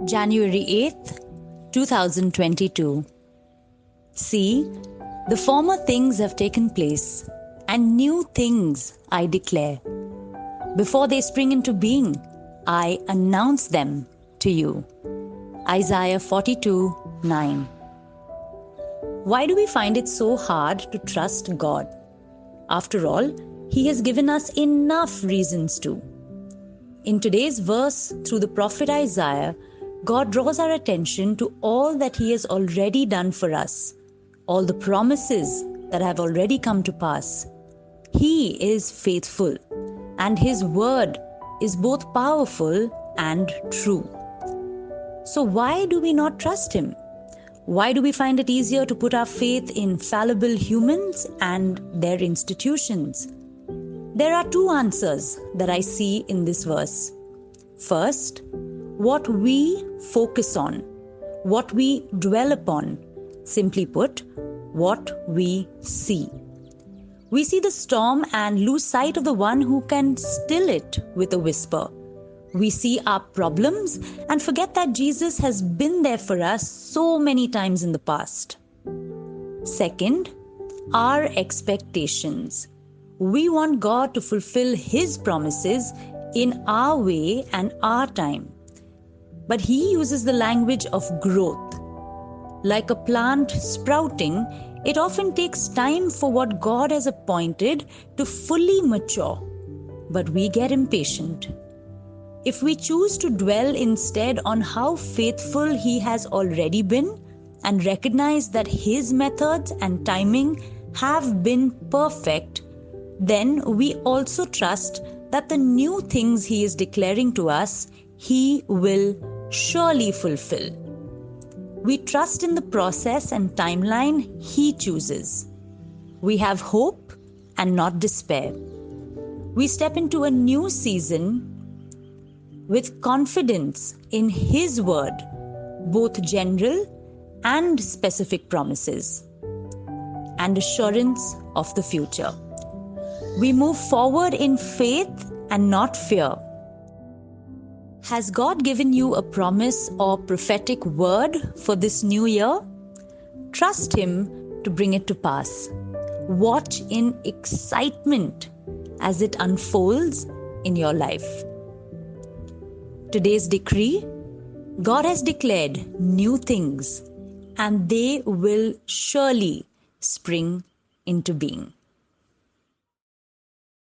January 8th, 2022. See, the former things have taken place, and new things I declare. Before they spring into being, I announce them to you. Isaiah 42:9. Why do we find it so hard to trust God? After all, He has given us enough reasons to. In today's verse, through the prophet Isaiah, God draws our attention to all that He has already done for us, all the promises that have already come to pass. He is faithful, and His word is both powerful and true. So why do we not trust Him? Why do we find it easier to put our faith in fallible humans and their institutions? There are two answers that I see in this verse. First, what we focus on, what we dwell upon, simply put, what we see. We see the storm and lose sight of the one who can still it with a whisper. We see our problems and forget that Jesus has been there for us so many times in the past. Second, our expectations. We want God to fulfill His promises in our way and our time. But He uses the language of growth. Like a plant sprouting, it often takes time for what God has appointed to fully mature. But we get impatient. If we choose to dwell instead on how faithful He has already been and recognize that His methods and timing have been perfect, then we also trust that the new things He is declaring to us, He will surely fulfill. We trust in the process and timeline He chooses. We have hope and not despair. We step into a new season with confidence in His word, both general and specific promises, and assurance of the future. We move forward in faith and not fear. Has God given you a promise or prophetic word for this new year? Trust Him to bring it to pass. Watch in excitement as it unfolds in your life. Today's decree: God has declared new things, and they will surely spring into being.